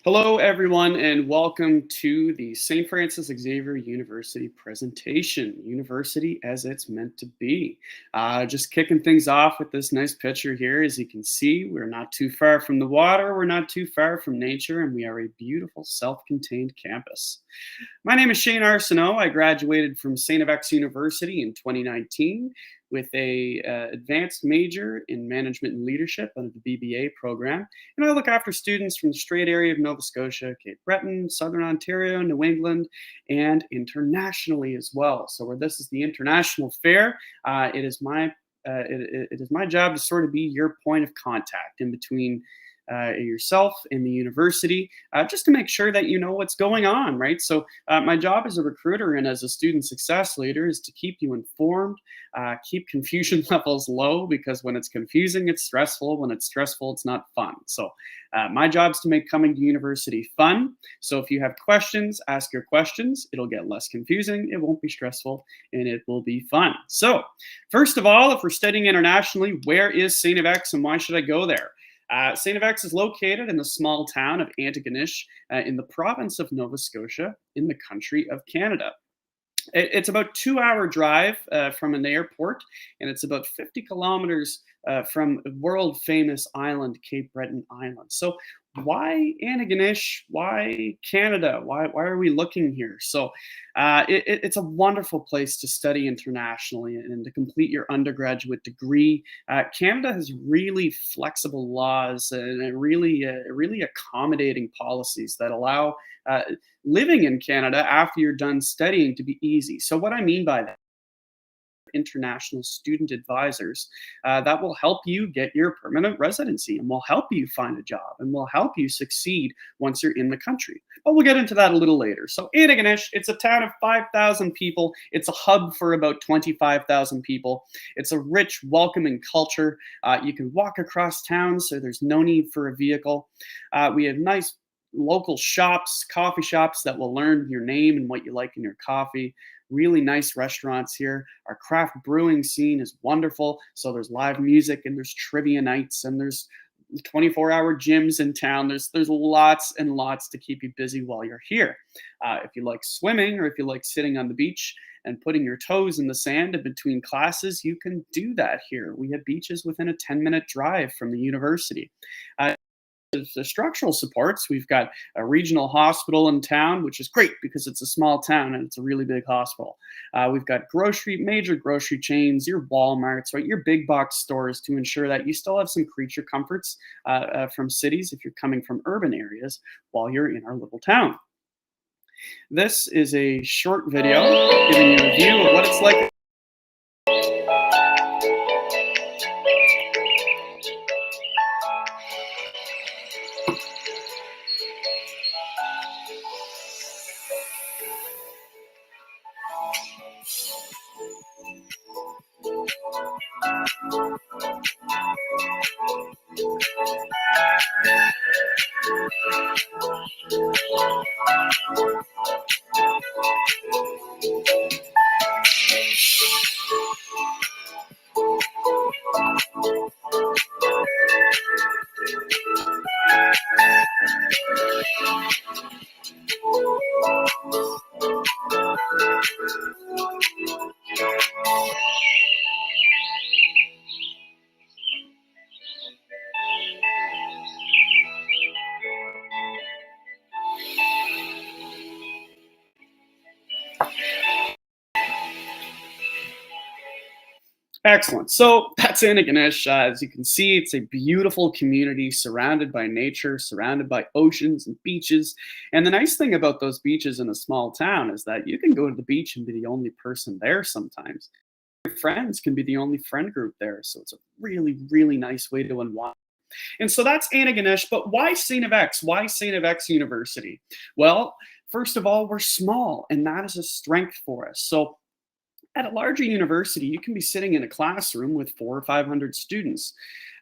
Hello, everyone, and welcome to the St. Francis Xavier University presentation, University as it's meant to be. Just kicking things off with this nice picture here. As you can see, we're not too far from the water, we're not too far from nature, and we are a beautiful self-contained campus. My name is Shane Arsenault. I graduated from StFX University in 2019 with a advanced major in management and leadership under the BBA program. And I look after students from the Strait area of Nova Scotia, Cape Breton, Southern Ontario, New England, and internationally as well. So where this is the international fair, it is my job to sort of be your point of contact in between yourself and the university, just to make sure that you know what's going on, right? So my job as a recruiter and as a student success leader is to keep you informed, keep confusion levels low, because when it's confusing, it's stressful. When it's stressful, it's not fun. So my job is to make coming to university fun. So if you have questions, ask your questions. It'll get less confusing, it won't be stressful, and it will be fun. So first of all, if we're studying internationally, where is StFX and why should I go there? StFX is located in the small town of ANTIGONISH in the province of Nova Scotia in the country of Canada. It's about a 2-hour drive from an airport, and it's about 50 kilometers from world famous island, Cape Breton Island. So why Antigonish? Why Canada? Why are we looking here? So it's a wonderful place to study internationally and to complete your undergraduate degree. Canada has really flexible laws and really accommodating policies that allow living in Canada after you're done studying to be easy. So what I mean by that, international student advisors that will help you get your permanent residency and will help you find a job and will help you succeed once you're in the country. But we'll get into that a little later. So Antigonish, it's a town of 5,000 people. It's a hub for about 25,000 people. It's a rich, welcoming culture. You can walk across town, so there's no need for a vehicle. We have nice local shops, coffee shops that will learn your name and what you like in your coffee. Really nice restaurants here. Our craft brewing scene is wonderful. So there's live music and there's trivia nights and there's 24-hour gyms in town. There's lots and lots to keep you busy while you're here. If you like swimming or if you like sitting on the beach and putting your toes in the sand in between classes, you can do that here. We have beaches within a 10-minute drive from the university. The structural supports, we've got a regional hospital in town, which is great because it's a small town and it's a really big hospital. We've got major grocery chains, your Walmarts, right, your big box stores to ensure that you still have some creature comforts from cities if you're coming from urban areas while you're in our little town. This is a short video giving you a view of what it's like. Excellent. So that's Antigonish. As you can see, it's a beautiful community surrounded by nature, surrounded by oceans and beaches. And the nice thing about those beaches in a small town is that you can go to the beach and be the only person there sometimes. Your friends can be the only friend group there. So it's a really, really nice way to unwind. And so that's Antigonish. But why StFX? Why StFX University? Well, first of all, we're small, and that is a strength for us. So at a larger university, you can be sitting in a classroom with 400 or 500 students.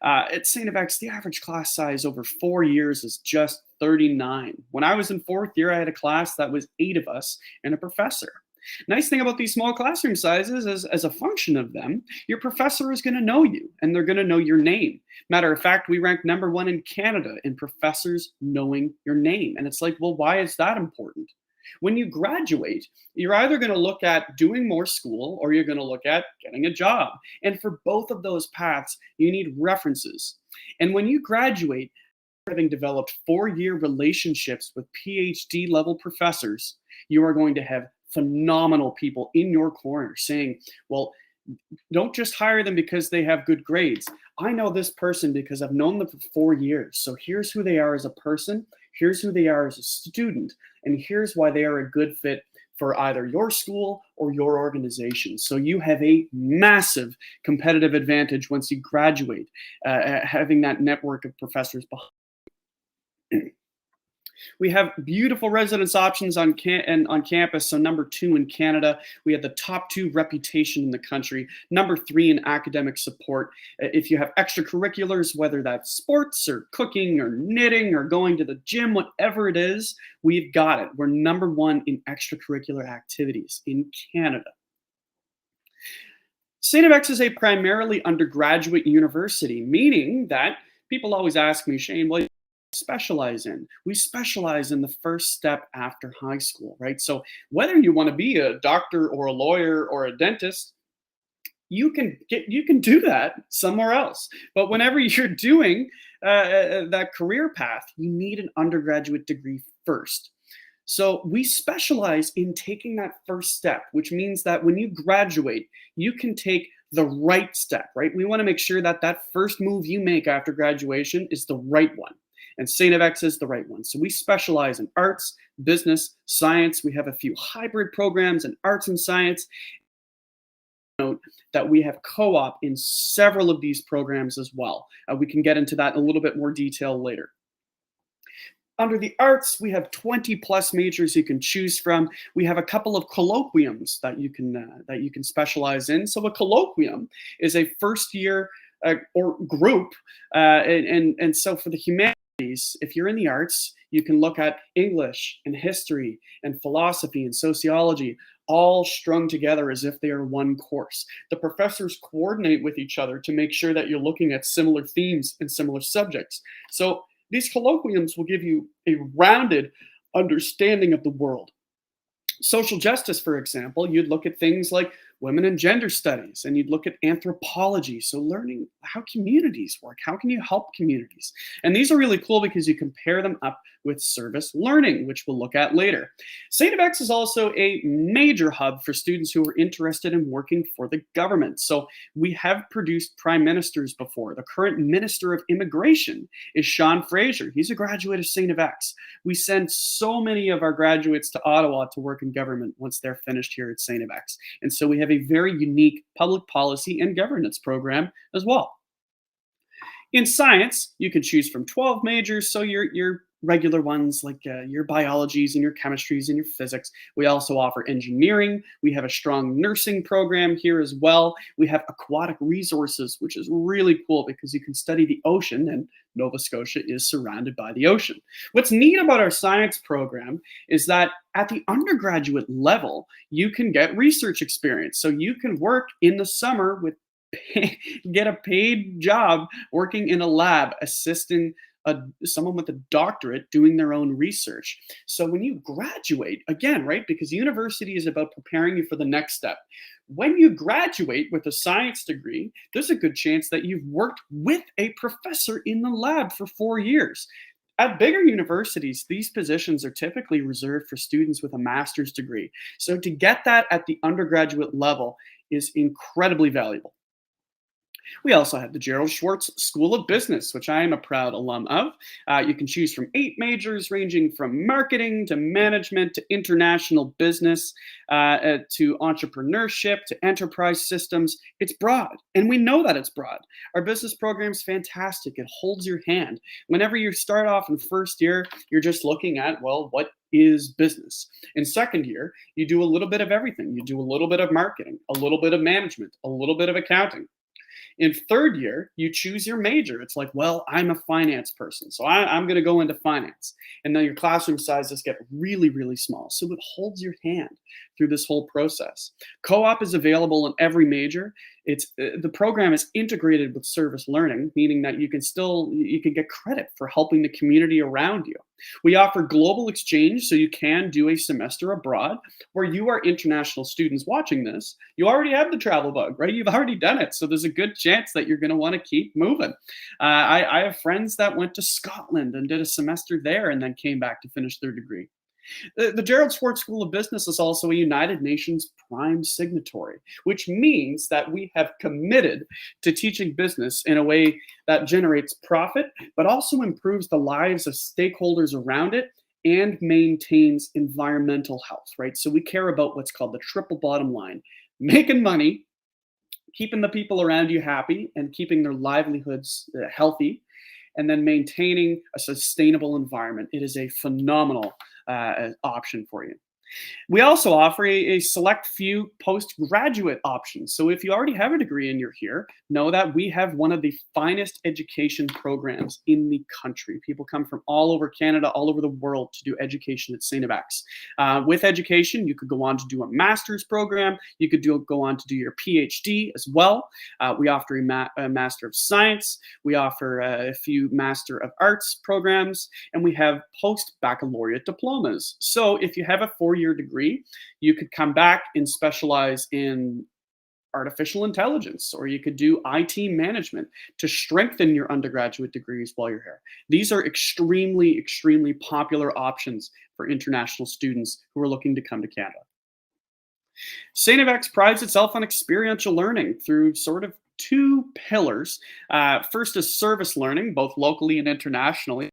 At StFX, the average class size over 4 years is just 39. When I was in 4th year, I had a class that was 8 of us and a professor. Nice thing about these small classroom sizes is, as a function of them, your professor is going to know you and they're going to know your name. Matter of fact, we rank #1 in Canada in professors knowing your name. And it's like, well, why is that important? When you graduate, you're either going to look at doing more school or you're going to look at getting a job. And for both of those paths, you need references. And when you graduate, having developed 4-year relationships with PhD level professors, you are going to have phenomenal people in your corner saying, well, don't just hire them because they have good grades. I know this person because I've known them for 4 years. So here's who they are as a person, here's who they are as a student, and here's why they are a good fit for either your school or your organization. So you have a massive competitive advantage once you graduate, having that network of professors behind. We have beautiful residence options on campus. So #2 in Canada, we have the top 2 reputation in the country. #3 in academic support. If you have extracurriculars, whether that's sports or cooking or knitting or going to the gym, whatever it is, we've got it. We're #1 in extracurricular activities in Canada. StFX is a primarily undergraduate university, meaning that people always ask me, Shane, what do you specialize in? We specialize in the first step after high school, right? So whether you want to be a doctor or a lawyer or a dentist, you can do that somewhere else. But whenever you're doing that career path, you need an undergraduate degree first. So we specialize in taking that first step, which means that when you graduate, you can take the right step, right? We want to make sure that that first move you make after graduation is the right one. And StFX is the right one. So we specialize in arts, business, science. We have a few hybrid programs in arts and science. Note that we have co-op in several of these programs as well. We can get into that in a little bit more detail later. Under the arts, we have 20 plus majors you can choose from. We have a couple of colloquiums that you can specialize in. So a colloquium is a first year or group, and so for the humanities, if you're in the arts, you can look at English and history and philosophy and sociology, all strung together as if they are one course. The professors coordinate with each other to make sure that you're looking at similar themes and similar subjects. So these colloquiums will give you a rounded understanding of the world. Social justice, for example, you'd look at things like women and gender studies, and you'd look at anthropology. So learning how communities work, how can you help communities? And these are really cool because you compare them up with service learning, which we'll look at later. StFX is also a major hub for students who are interested in working for the government. So we have produced prime ministers before. The current Minister of Immigration is Sean Fraser. He's a graduate of StFX. We send so many of our graduates to Ottawa to work in government once they're finished here at StFX. And so we have a very unique public policy and governance program as well. In science, you can choose from 12 majors, so your regular ones like your biologies and your chemistries and your physics. We also offer engineering. We have a strong nursing program here as well. We have aquatic resources, which is really cool because you can study the ocean, and Nova Scotia is surrounded by the ocean. What's neat about our science program is that at the undergraduate level, you can get research experience. So you can work in the summer with get a paid job working in a lab assisting someone with a doctorate doing their own research. So when you graduate, again, right, because university is about preparing you for the next step. When you graduate with a science degree, there's a good chance that you've worked with a professor in the lab for 4 years. At bigger universities, these positions are typically reserved for students with a master's degree. So to get that at the undergraduate level is incredibly valuable. We also have the Gerald Schwartz School of Business, which I am a proud alum of. You can choose from 8 majors ranging from marketing to management to international business to entrepreneurship to enterprise systems. It's broad, and we know that it's broad. Our business program is fantastic. It holds your hand. Whenever you start off in first year, you're just looking at, well, what is business? In second year, you do a little bit of everything. You do a little bit of marketing, a little bit of management, a little bit of accounting. In third year, you choose your major. It's like, well, I'm a finance person, so I'm going to go into finance. And then your classroom sizes get really, really small. So it holds your hand through this whole process. Co-op is available in every major. It's the program is integrated with service learning, meaning that you can get credit for helping the community around you. We offer global exchange, so you can do a semester abroad where you are international students watching this. You already have the travel bug, right? You've already done it. So there's a good chance that you're going to want to keep moving. I have friends that went to Scotland and did a semester there and then came back to finish their degree. The Gerald Schwartz School of Business is also a United Nations prime signatory, which means that we have committed to teaching business in a way that generates profit, but also improves the lives of stakeholders around it and maintains environmental health, right? So we care about what's called the triple bottom line: making money, keeping the people around you happy, and keeping their livelihoods healthy, and then maintaining a sustainable environment. It is a phenomenal option for you. We also offer a select few postgraduate options. So if you already have a degree and you're here, know that we have one of the finest education programs in the country. People come from all over Canada, all over the world to do education at StFX. With education, you could go on to do a master's program. You could go on to do your PhD as well. We offer a Master of Science. We offer a few Master of Arts programs, and we have post-baccalaureate diplomas. So if you have a four-year degree, you could come back and specialize in artificial intelligence, or you could do IT management to strengthen your undergraduate degrees while you're here. These are extremely, extremely popular options for international students who are looking to come to Canada. StFX prides itself on experiential learning through sort of two pillars. First is service learning, both locally and internationally.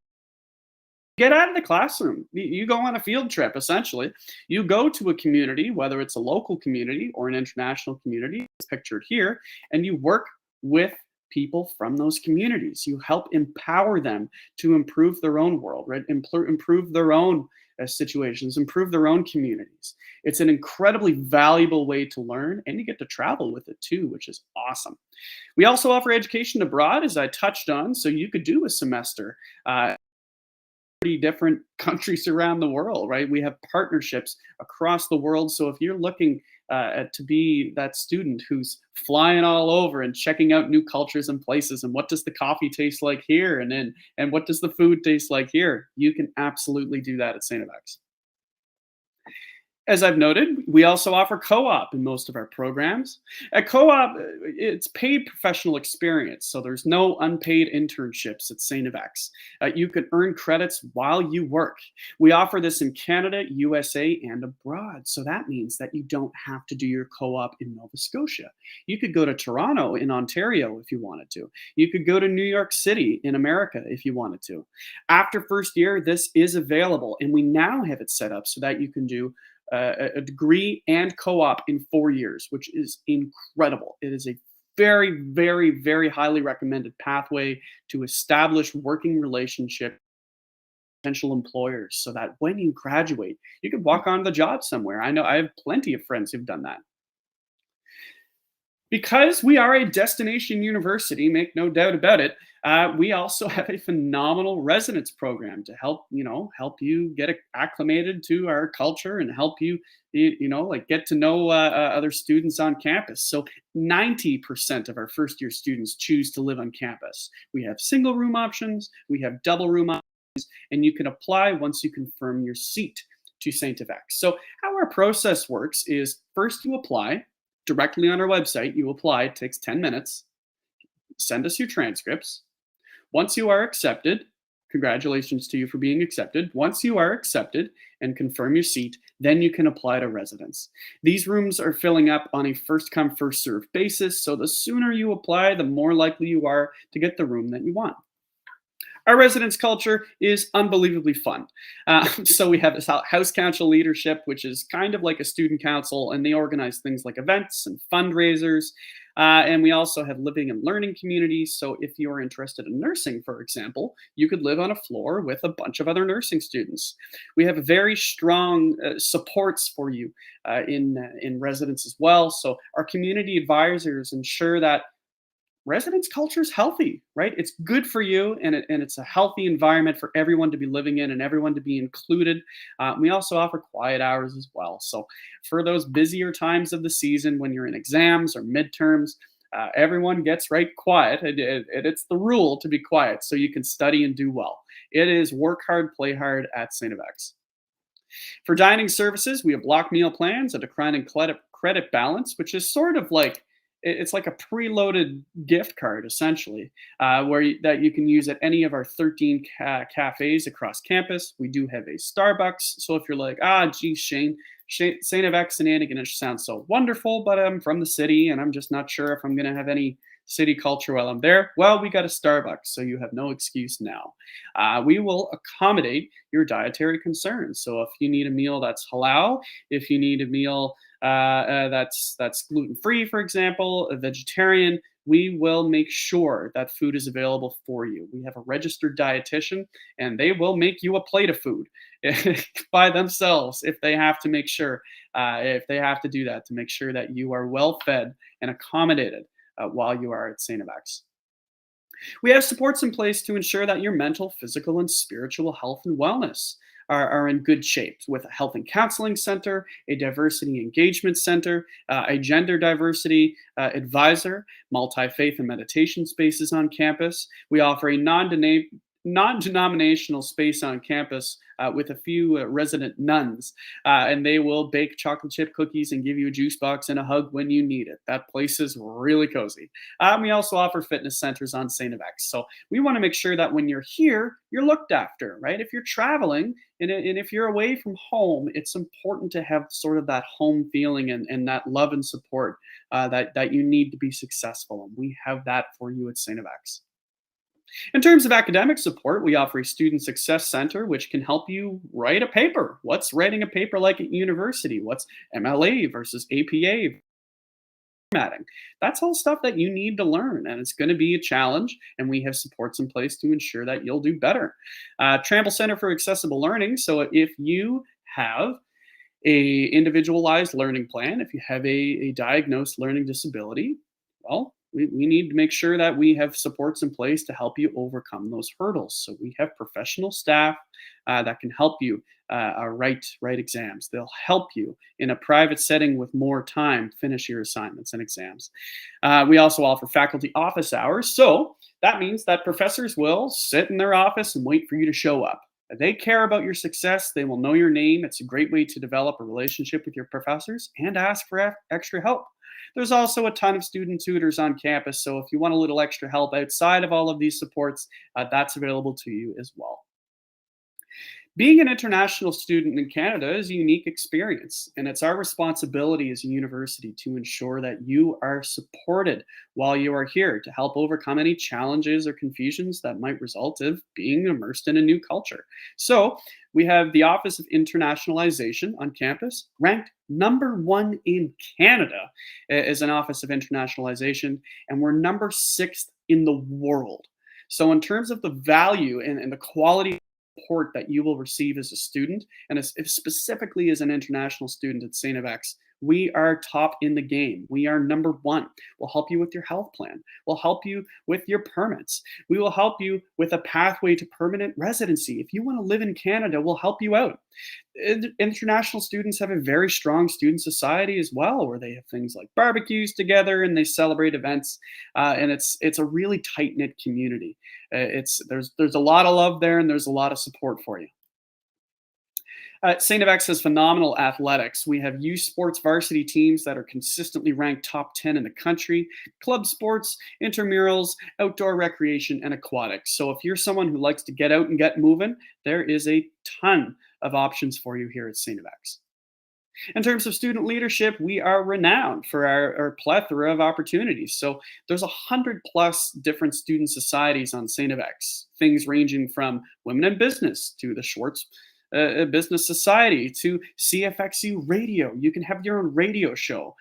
Get out of the classroom. You go on a field trip, essentially. You go to a community, whether it's a local community or an international community, it's pictured here, and you work with people from those communities. You help empower them to improve their own world, right? Improve their own situations, improve their own communities. It's an incredibly valuable way to learn, and you get to travel with it too, which is awesome. We also offer education abroad, as I touched on, so you could do a semester different countries around the world, right? We have partnerships across the world. So if you're looking to be that student who's flying all over and checking out new cultures and places, and what does the coffee taste like here, and what does the food taste like here, you can absolutely do that at StFX. As I've noted, we also offer co-op in most of our programs. At co-op, it's paid professional experience, so there's no unpaid internships at StFX. You can earn credits while you work. We offer this in Canada, USA, and abroad, so that means that you don't have to do your co-op in Nova Scotia. You could go to Toronto in Ontario if you wanted to. You could go to New York City in America if you wanted to. After first year, this is available, and we now have it set up so that you can do a degree and co-op in 4 years, which is incredible. It is a very, very, very highly recommended pathway to establish working relationship with potential employers, so that when you graduate, you can walk on the job somewhere. I know I have plenty of friends who've done that. Because we are a destination university, make no doubt about it, we also have a phenomenal residence program to help you get acclimated to our culture and help you, like get to know other students on campus. So 90% of our first year students choose to live on campus. We have single room options, we have double room options, and you can apply once you confirm your seat to StFX. So how our process works is, first you apply directly on our website. You apply, it takes 10 minutes. Send us your transcripts. Once you are accepted, congratulations to you for being accepted. Once you are accepted and confirm your seat, then you can apply to residence. These rooms are filling up on a first come, first served basis. So the sooner you apply, the more likely you are to get the room that you want. Our residence culture is unbelievably fun. So we have this house council leadership, which is kind of like a student council, and they organize things like events and fundraisers. And we also have living and learning communities. So if you're interested in nursing, for example, you could live on a floor with a bunch of other nursing students. We have very strong supports for you in residence as well. So our community advisors ensure that residence culture is healthy, right? It's good for you, and it's a healthy environment for everyone to be living in and everyone to be included. We also offer quiet hours as well. So for those busier times of the season when you're in exams or midterms, everyone gets right quiet, and it's the rule to be quiet so you can study and do well. It is work hard, play hard at St. FX. For dining services, we have block meal plans, a declining credit balance, which is sort of like it's like a preloaded gift card essentially, that you can use at any of our 13 cafes across campus. We do have a Starbucks, so if you're like, geez, Shane, St. FX and Antigonish sounds so wonderful, but I'm from the city and I'm just not sure if I'm going to have any city culture while I'm there. Well, we got a Starbucks, so you have no excuse now. We will accommodate your dietary concerns. So if you need a meal that's halal, if you need a meal that's gluten free, for example, a vegetarian, we will make sure that food is available for you. We have a registered dietitian, and they will make you a plate of food by themselves if they have to make sure, if they have to do that to make sure that you are well fed and accommodated while you are at St. FX. We have supports in place to ensure that your mental, physical, and spiritual health and wellness are in good shape with a health and counseling center, a diversity engagement center, a gender diversity advisor, multi faith and meditation spaces on campus. We offer a non-denominational space on campus with a few resident nuns, and they will bake chocolate chip cookies and give you a juice box and a hug when you need it. That place is really cozy. We also offer fitness centers on St. FX, so we want to make sure that when you're here, you're looked after, right? If you're traveling and if you're away from home, it's important to have sort of that home feeling and that love and support that you need to be successful, and we have that for you at St. FX. In terms of academic support, we offer a student success center which can help you write a paper. What's writing a paper like at university? What's MLA versus APA formatting? That's all stuff that you need to learn, and it's going to be a challenge, and we have supports in place to ensure that you'll do better. Trample Center for Accessible Learning. So if you have a individualized learning plan, if you have a diagnosed learning disability, well, we need to make sure that we have supports in place to help you overcome those hurdles. So we have professional staff that can help you write exams. They'll help you in a private setting with more time finish your assignments and exams. We also offer faculty office hours. So that means that professors will sit in their office and wait for you to show up. They care about your success. They will know your name. It's a great way to develop a relationship with your professors and ask for extra help. There's also a ton of student tutors on campus, so if you want a little extra help outside of all of these supports, that's available to you as well. Being an international student in Canada is a unique experience, and it's our responsibility as a university to ensure that you are supported while you are here to help overcome any challenges or confusions that might result of being immersed in a new culture. So, we have the Office of Internationalization on campus, ranked number 1 in Canada as an Office of Internationalization, and we're number 6th in the world. So, in terms of the value and the quality support that you will receive as a student, and specifically as an international student at St. FX, we are top in the game. We are number 1. We'll help you with your health plan. We'll help you with your permits. We will help you with a pathway to permanent residency. If you want to live in Canada, we'll help you out. International students have a very strong student society as well, where they have things like barbecues together and they celebrate events, and it's a really tight knit community. There's a lot of love there, and there's a lot of support for you. St. FX has phenomenal athletics. We have youth sports varsity teams that are consistently ranked top 10 in the country, club sports, intramurals, outdoor recreation, and aquatics. So if you're someone who likes to get out and get moving, there is a ton of options for you here at St. FX. In terms of student leadership, we are renowned for our plethora of opportunities. So there's 100+ different student societies on St. FX, things ranging from women in business to the Schwartz Business Society to CFXU Radio. You can have your own radio show.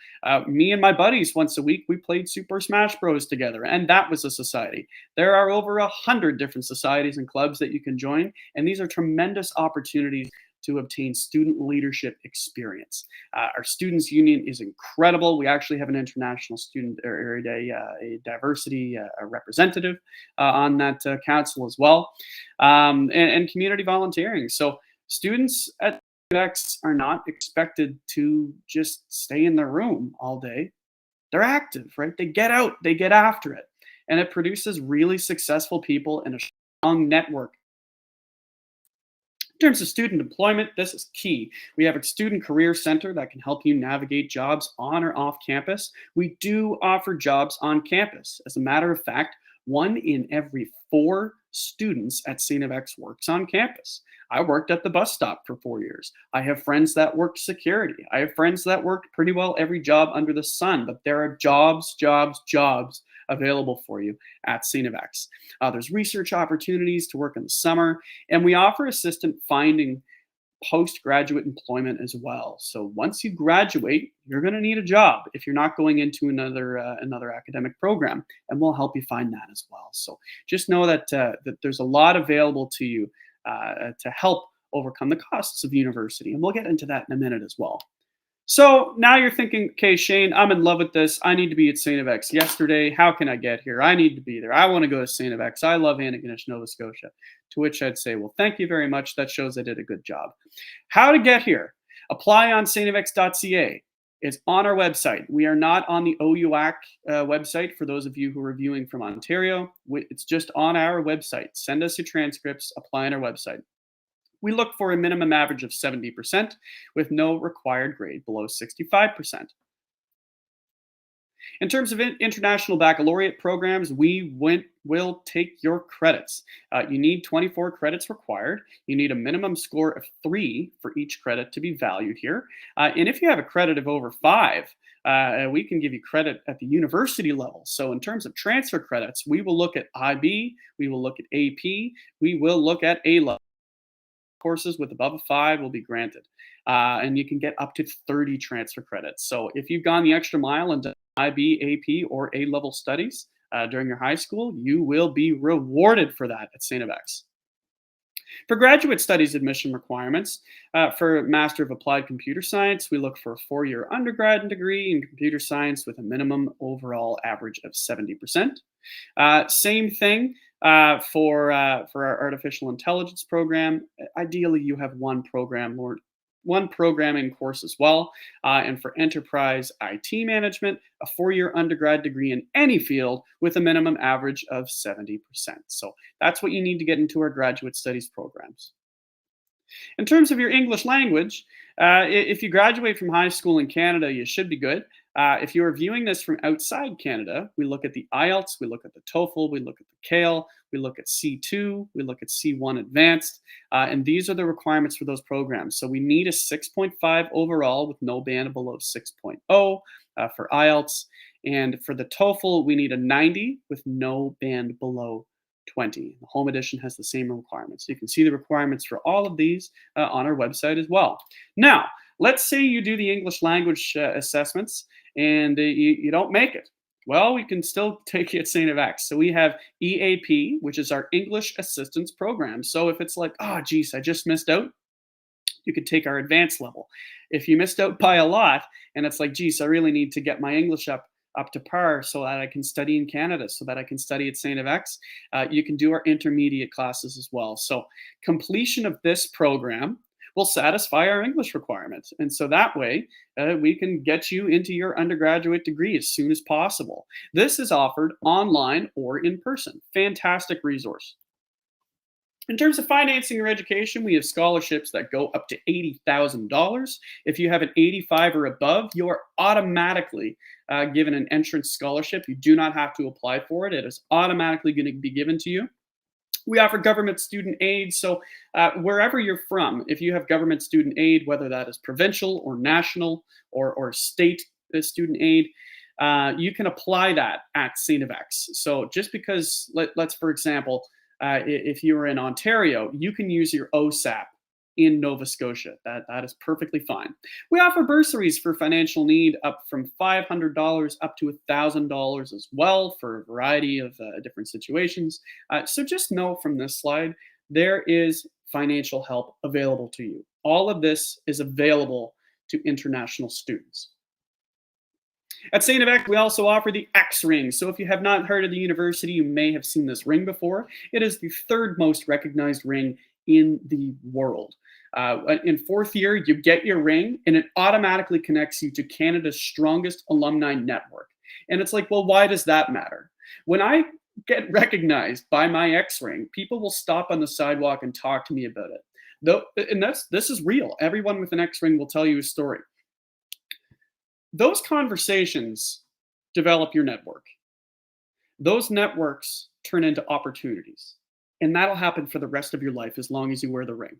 Me and my buddies, once a week, we played Super Smash Bros. Together, and that was a society. There are over 100 different societies and clubs that you can join, and these are tremendous opportunities to obtain student leadership experience. Our students union is incredible. We actually have an international student or a diversity representative on that council as well, and community volunteering. So students at StFX are not expected to just stay in their room all day. They're active, right? They get out, they get after it, and it produces really successful people and a strong network. In terms of student employment, this is key. We have a student career center that can help you navigate jobs on or off campus. We do offer jobs on campus. As a matter of fact, 1 in every 4 students at StFX works on campus. I worked at the bus stop for 4 years. I have friends that worked security. I have friends that worked pretty well every job under the sun, but there are jobs available for you at StFX. There's research opportunities to work in the summer, and we offer assistance finding postgraduate employment as well. So once you graduate, you're going to need a job if you're not going into another academic program, and we'll help you find that as well. So just know that that there's a lot available to you to help overcome the costs of university, and we'll get into that in a minute as well. So now you're thinking, okay, Shane, I'm in love with this. I need to be at StFX yesterday. How can I get here? I need to be there. I want to go to StFX. I love Antigonish, Nova Scotia. To which I'd say, well, thank you very much. That shows I did a good job. How to get here? Apply on stfx.ca. It's on our website. We are not on the OUAC website for those of you who are viewing from Ontario. It's just on our website. Send us your transcripts. Apply on our website. We look for a minimum average of 70% with no required grade below 65%. In terms of international baccalaureate programs, we will take your credits. You need 24 credits required. You need a minimum score of 3 for each credit to be valued here. And if you have a credit of over 5, we can give you credit at the university level. So in terms of transfer credits, we will look at IB, we will look at AP, we will look at A-level. Courses with above a 5 will be granted. And you can get up to 30 transfer credits. So if you've gone the extra mile and done IB, AP, or A-level studies during your high school, you will be rewarded for that at StFX. For graduate studies admission requirements, for Master of Applied Computer Science, we look for a 4-year undergrad degree in computer science with a minimum overall average of 70%. Same thing for our artificial intelligence program. Ideally, you have one programming course as well. And for enterprise IT management, a 4-year undergrad degree in any field with a minimum average of 70%. So that's what you need to get into our graduate studies programs. In terms of your English language, if you graduate from high school in Canada, you should be good. If you are viewing this from outside Canada, we look at the IELTS, we look at the TOEFL, we look at the CALE, we look at C2, we look at C1 Advanced, and these are the requirements for those programs. So we need a 6.5 overall with no band below 6.0 for IELTS, and for the TOEFL, we need a 90 with no band below 20. The home edition has the same requirements. So you can see the requirements for all of these on our website as well. Now, let's say you do the English language assessments and you don't make it. Well, we can still take you at StFX. So we have EAP, which is our English Assistance Program. So if it's like, oh, geez, I just missed out, you could take our advanced level. If you missed out by a lot and it's like, geez, I really need to get my English up to par so that I can study in Canada, so that I can study at StFX, you can do our intermediate classes as well. So completion of this program will satisfy our English requirements. And so that way, we can get you into your undergraduate degree as soon as possible. This is offered online or in person. Fantastic resource. In terms of financing your education, we have scholarships that go up to $80,000. If you have an 85 or above, you are automatically given an entrance scholarship. You do not have to apply for it. It is automatically going to be given to you. We offer government student aid. So wherever you're from, if you have government student aid, whether that is provincial or national or state student aid, you can apply that at StFX. So just because, let's for example, if you were in Ontario, you can use your OSAP in Nova Scotia. That is perfectly fine. We offer bursaries for financial need up from $500 up to $1,000 as well for a variety of different situations. So just know from this slide, there is financial help available to you. All of this is available to international students. At StFX, we also offer the X ring. So if you have not heard of the university, you may have seen this ring before. It is the third most recognized ring in the world. In fourth year, you get your ring, and it automatically connects you to Canada's strongest alumni network. And it's like, well, why does that matter? When I get recognized by my X ring, people will stop on the sidewalk and talk to me about it. This is real. Everyone with an X ring will tell you a story. Those conversations develop your network. Those networks turn into opportunities. And that'll happen for the rest of your life as long as you wear the ring.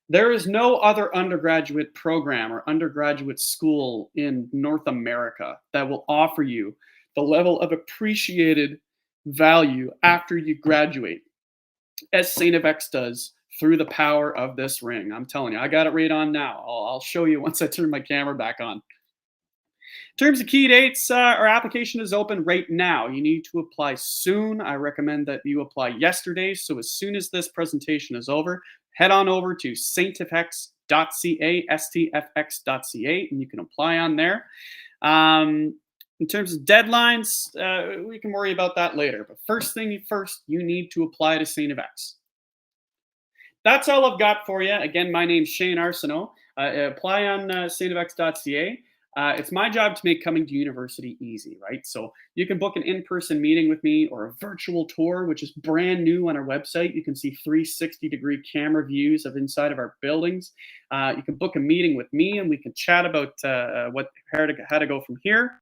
There is no other undergraduate program or undergraduate school in North America that will offer you the level of appreciated value after you graduate as StFX does through the power of this ring. I'm telling you, I got it right on now. I'll show you once I turn my camera back on. In terms of key dates, our application is open right now. You need to apply soon. I recommend that you apply yesterday. So as soon as this presentation is over, head on over to stfx.ca, stfx.ca, and you can apply on there. In terms of deadlines, we can worry about that later. But first thing first, you need to apply to StFX. That's all I've got for you. Again, my name's Shane Arsenault. Apply on stfx.ca. It's my job to make coming to university easy, right? So you can book an in-person meeting with me or a virtual tour, which is brand new on our website. You can see 360-degree camera views of inside of our buildings. You can book a meeting with me and we can chat about how to go from here.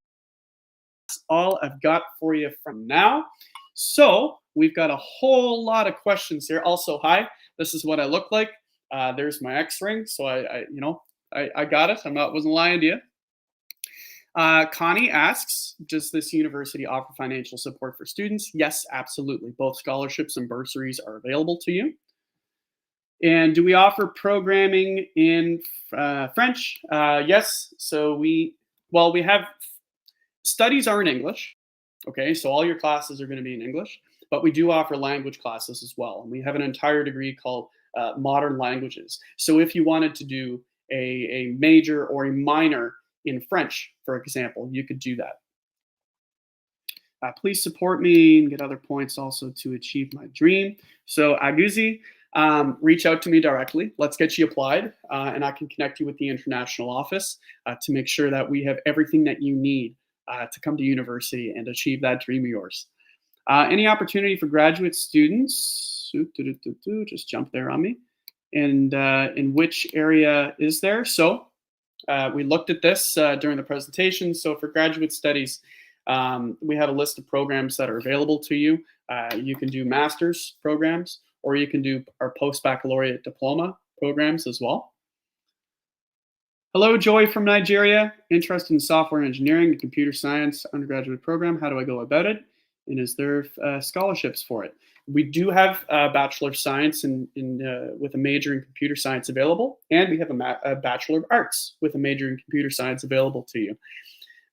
That's all I've got for you from now. So we've got a whole lot of questions here. Also, hi, this is what I look like. There's my X ring. So I got it. Wasn't lying to you. Connie asks, does this university offer financial support for students? Yes, absolutely. Both scholarships and bursaries are available to you. And do we offer programming in French? Yes. So we have studies are in English. Okay, so all your classes are going to be in English, but we do offer language classes as well. And we have an entire degree called modern languages. So if you wanted to do a major or a minor in French, for example, you could do that. Please support me and get other points also to achieve my dream. So Aguzi, reach out to me directly. Let's get you applied, and I can connect you with the international office to make sure that we have everything that you need to come to university and achieve that dream of yours. Any opportunity for graduate students? Just jump there on me. And in which area is there? So we looked at this during the presentation. So for graduate studies, we have a list of programs that are available to you. You can do master's programs, or you can do our post-baccalaureate diploma programs as well. Hello, Joy from Nigeria. Interested in software engineering and computer science undergraduate program. How do I go about it? And is there scholarships for it? We do have a Bachelor of Science with a major in computer science available, and we have a Bachelor of Arts with a major in computer science available to you.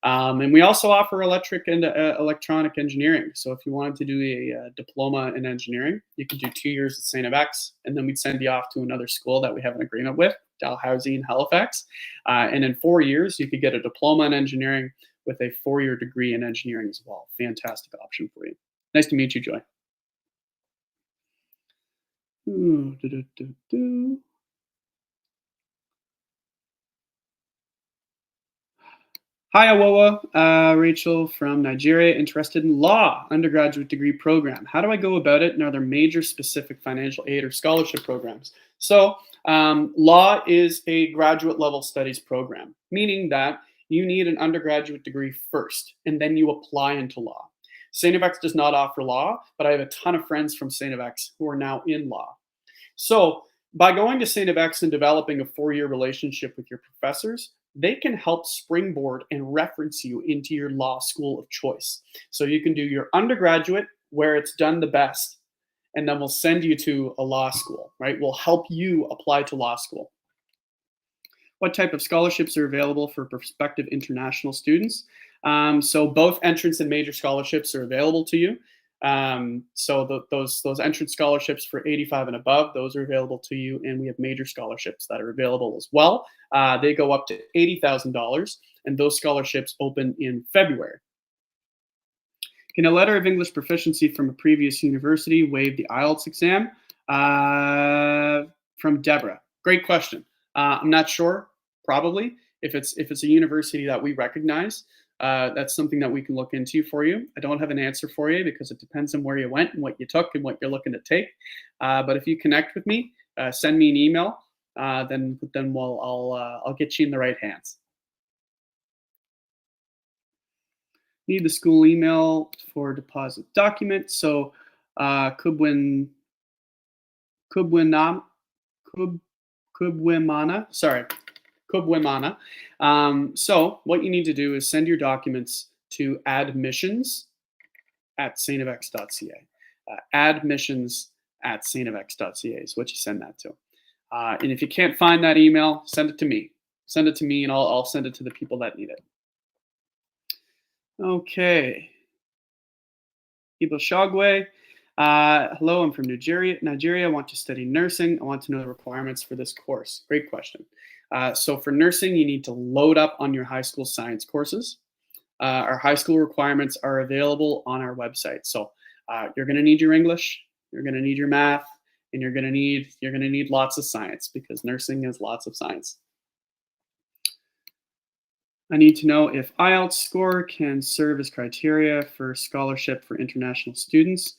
And we also offer electric and electronic engineering. So if you wanted to do a diploma in engineering, you could do 2 years at StFX, and then we'd send you off to another school that we have an agreement with, Dalhousie and Halifax. And in 4 years, you could get a diploma in engineering with a 4-year degree in engineering as well. Fantastic option for you. Nice to meet you, Joy. Hi, Awoa. Rachel from Nigeria, interested in law undergraduate degree program. How do I go about it? And are there major specific financial aid or scholarship programs? So law is a graduate level studies program, meaning that you need an undergraduate degree first, and then you apply into law. StFX does not offer law, but I have a ton of friends from StFX who are now in law. So by going to StFX and developing a 4-year relationship with your professors, they can help springboard and reference you into your law school of choice. So you can do your undergraduate where it's done the best, and then we'll send you to a law school, right? We'll help you apply to law school. What type of scholarships are available for prospective international students? So both entrance and major scholarships are available to you. So those entrance scholarships for 85 and above, those are available to you, and we have major scholarships that are available as well. They go up to $80,000, and those scholarships open in February. Can a letter of English proficiency from a previous university waive the IELTS exam? From Deborah. Great question. I'm not sure. Probably. If it's a university that we recognize, that's something that we can look into for you. I don't have an answer for you because it depends on where you went and what you took and what you're looking to take. But if you connect with me, send me an email. Then I'll get you in the right hands. Need the school email for deposit document. So Kubwimana. So what you need to do is send your documents to admissions@stfx.ca. Admissions@stfx.ca is what you send that to. And if you can't find that email, send it to me. Send it to me, and I'll send it to the people that need it. Okay. Ibo Shagwe. Hello, I'm from Nigeria. I want to study nursing. I want to know the requirements for this course. Great question. So for nursing, you need to load up on your high school science courses. Our high school requirements are available on our website. So you're going to need your English, you're going to need your math, and you're going to need lots of science because nursing has lots of science. I need to know if IELTS score can serve as criteria for scholarship for international students.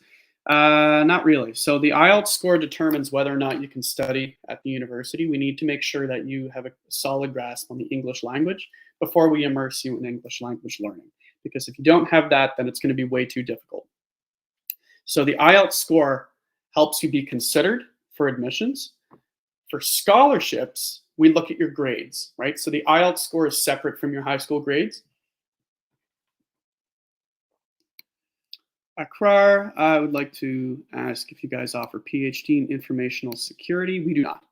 Not really. So the IELTS score determines whether or not you can study at the university. We need to make sure that you have a solid grasp on the English language before we immerse you in English language learning. Because if you don't have that, then it's going to be way too difficult. So the IELTS score helps you be considered for admissions. For scholarships, we look at your grades, right? So the IELTS score is separate from your high school grades. Akrar, I would like to ask if you guys offer PhD in informational security. We do not.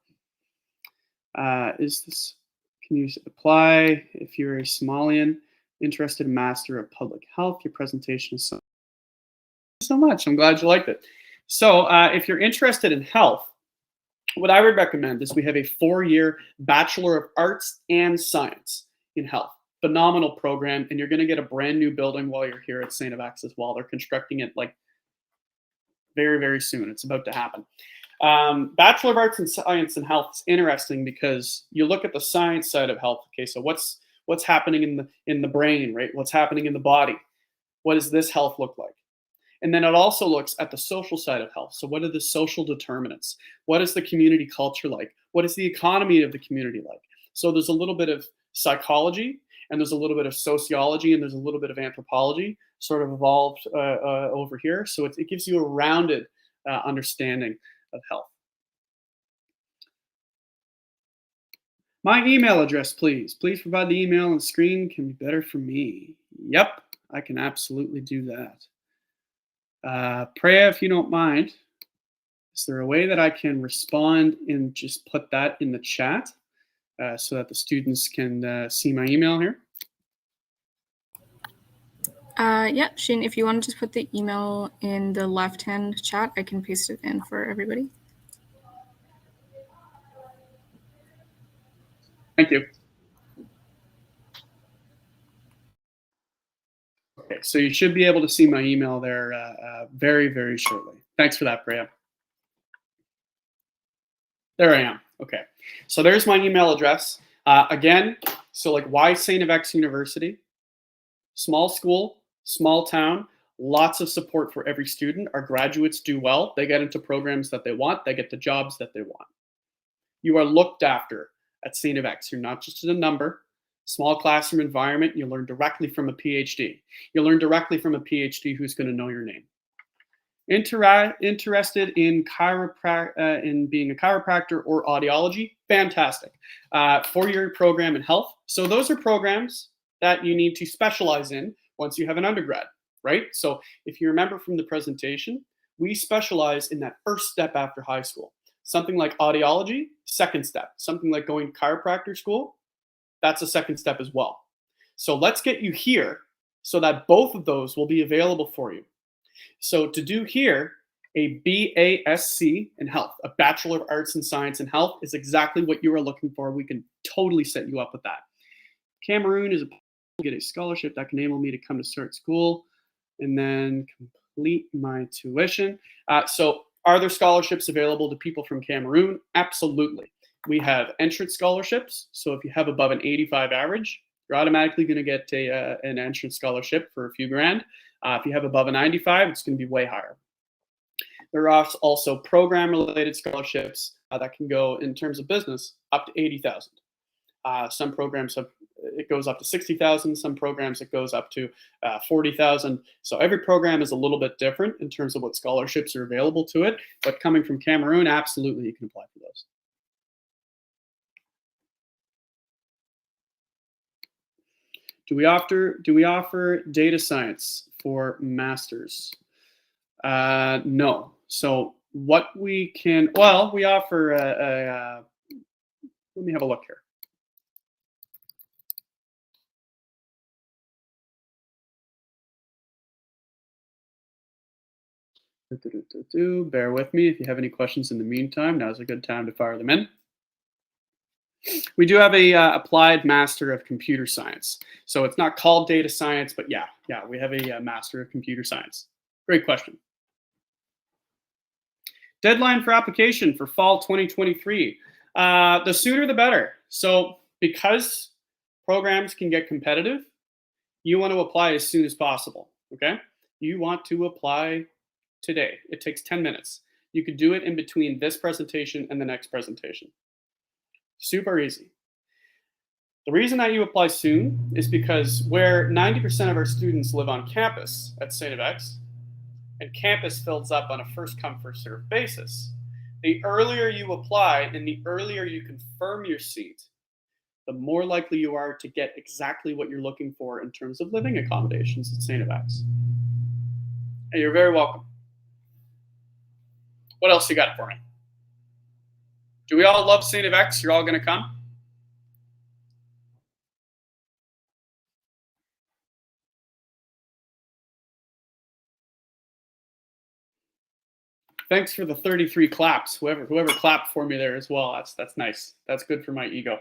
Can you apply if you're a Somalian interested in Master of Public Health? Your presentation is so much. I'm glad you liked it. So if you're interested in health, what I would recommend is we have a 4-year Bachelor of Arts and Science in Health. Phenomenal program, and you're going to get a brand new building while you're here at StFX as well. They're constructing it like very, very soon. It's about to happen. Bachelor of Arts and Science in Health is interesting because you look at the science side of health. Okay, so what's happening in the brain, right? What's happening in the body? What does this health look like? And then it also looks at the social side of health. So what are the social determinants? What is the community culture like? What is the economy of the community like? So there's a little bit of psychology, and there's a little bit of sociology, and there's a little bit of anthropology sort of evolved over here. So it gives you a rounded understanding of health. My email address, please. Please provide the email on the screen. Can be better for me. Yep, I can absolutely do that. Preya, if you don't mind, is there a way that I can respond and just put that in the chat so that the students can see my email here? Yeah, Shane, if you want to just put the email in the left-hand chat, I can paste it in for everybody. Thank you. Okay, so you should be able to see my email there very, very shortly. Thanks for that, Priya. There I am. Okay, so there's my email address. Again, so like why StFX University? Small school, small town, lots of support for every student. Our graduates do well. They get into programs that they want. They get the jobs that they want. You are looked after at StFX. You're not just a number. Small classroom environment, you learn directly from a PhD. You learn directly from a PhD who's going to know your name. Interested in being a chiropractor or audiology? Fantastic. 4-year program in health. So those are programs that you need to specialize in once you have an undergrad, right? So if you remember from the presentation, we specialize in that first step after high school. Something like audiology, second step. Something like going to chiropractor school, that's a second step as well. So let's get you here so that both of those will be available for you. So to do here, a BASC in health, a Bachelor of Arts in Science in Health, is exactly what you are looking for. We can totally set you up with that. Cameroon is get a scholarship that can enable me to come to start school and then complete my tuition. So are there scholarships available to people from Cameroon? Absolutely. We have entrance scholarships. So if you have above an 85 average, you're automatically going to get an entrance scholarship for a few grand. If you have above a 95, it's going to be way higher. There are also program-related scholarships that can go, in terms of business, up to 80,000. Some programs it goes up to 60,000. Some programs it goes up to 40,000. So every program is a little bit different in terms of what scholarships are available to it. But coming from Cameroon, absolutely you can apply for those. Do we offer data science for masters? No. So what we can, well, we offer let me have a look here. Bear with me. If you have any questions in the meantime, now's a good time to fire them in. We do have a applied Master of Computer Science. So it's not called data science, but yeah, we have a Master of Computer Science. Great question. Deadline for application for fall 2023. The sooner the better. So because programs can get competitive, you want to apply as soon as possible, okay? You want to apply today. It takes 10 minutes. You could do it in between this presentation and the next presentation. Super easy. The reason that you apply soon is because where 90% of our students live on campus at StFX, and campus fills up on a first come, first served basis, the earlier you apply and the earlier you confirm your seat, the more likely you are to get exactly what you're looking for in terms of living accommodations at StFX. And you're very welcome. What else you got for me? Do we all love StFX? You're all going to come? Thanks for the 33 claps. Whoever clapped for me there as well. That's nice. That's good for my ego.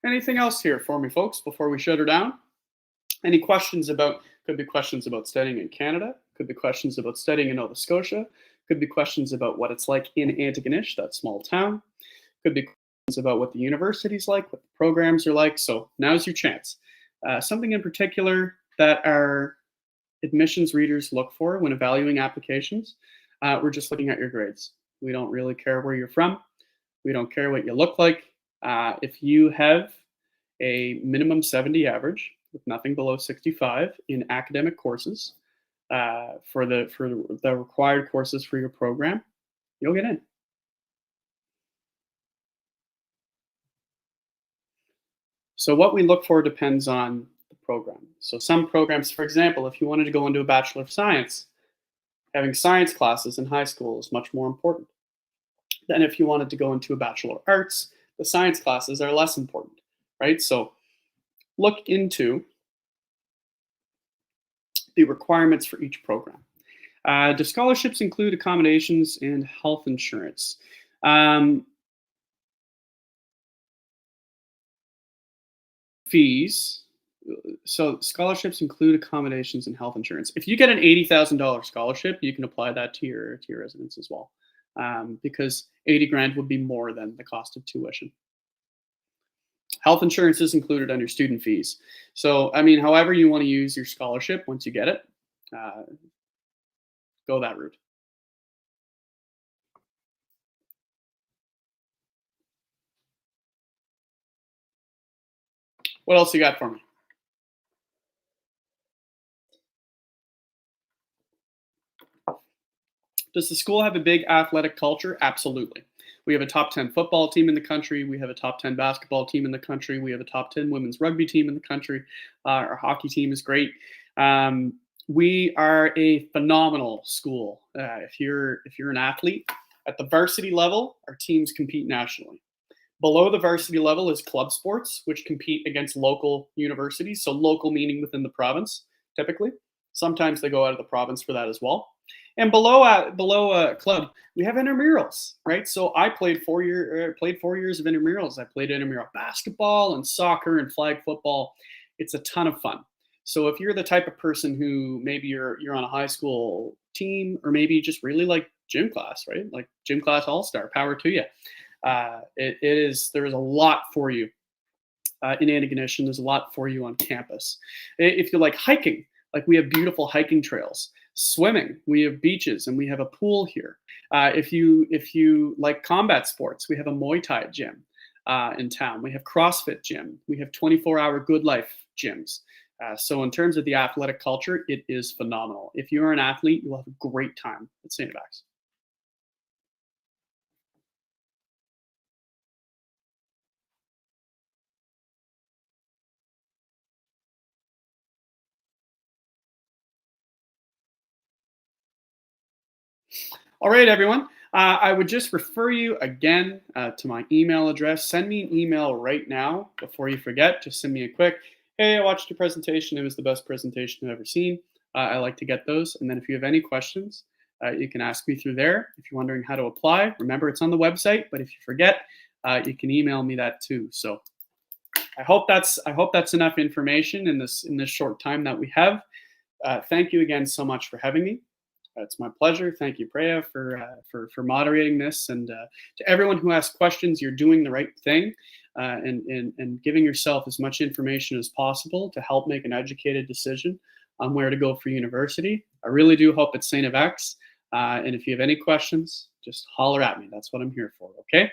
Anything else here for me, folks, before we shut her down? Any questions about, could be questions about studying in Canada, could be questions about studying in Nova Scotia, could be questions about what it's like in Antigonish, that small town, could be questions about what the university's like, what the programs are like. So now's your chance. Something in particular that our admissions readers look for when evaluating applications, we're just looking at your grades. We don't really care where you're from. We don't care what you look like. If you have a minimum 70 average with nothing below 65 in academic courses for the required courses for your program, you'll get in. So what we look for depends on the program. So some programs, for example, if you wanted to go into a Bachelor of Science, having science classes in high school is much more important than if you wanted to go into a Bachelor of Arts. The science classes are less important, right? So look into the requirements for each program. Do scholarships include accommodations and health insurance? Fees. So scholarships include accommodations and health insurance. If you get an $80,000 scholarship, you can apply that to your residence as well, because 80 grand would be more than the cost of tuition. Health insurance is included under student fees. So, I mean, however you want to use your scholarship once you get it, go that route. What else you got for me? Does the school have a big athletic culture? Absolutely. We have a top 10 football team in the country. We have a top 10 basketball team in the country. We have a top 10 women's rugby team in the country. Our hockey team is great. We are a phenomenal school. If you're an athlete at the varsity level, our teams compete nationally. Below the varsity level is club sports, which compete against local universities. So local meaning within the province, typically. Sometimes they go out of the province for that as well. And below a club, we have intramurals, right? So I played 4 years of intramurals. I played intramural basketball and soccer and flag football. It's a ton of fun. So if you're the type of person who maybe you're on a high school team, or maybe you just really like gym class, right? Like gym class all-star, power to you. There is a lot for you in Antigonish, and there's a lot for you on campus. If you like hiking, like we have beautiful hiking trails. Swimming, we have beaches, and we have a pool here. If you like combat sports, we have a Muay Thai gym in town. We have CrossFit gym. We have 24-hour Good Life gyms. So in terms of the athletic culture, it is phenomenal. If you're an athlete, you'll have a great time at StFX. All right, everyone. I would just refer you again to my email address. Send me an email right now before you forget. Just send me a quick, hey, I watched your presentation. It was the best presentation I've ever seen. I like to get those. And then if you have any questions, you can ask me through there. If you're wondering how to apply, remember it's on the website. But if you forget, you can email me that too. So I hope that's enough information in this short time that we have. Thank you again so much for having me. It's my pleasure. Thank you, Preya, for moderating this. And to everyone who asked questions, you're doing the right thing and giving yourself as much information as possible to help make an educated decision on where to go for university. I really do hope it's StFX. And if you have any questions, just holler at me. That's what I'm here for, okay?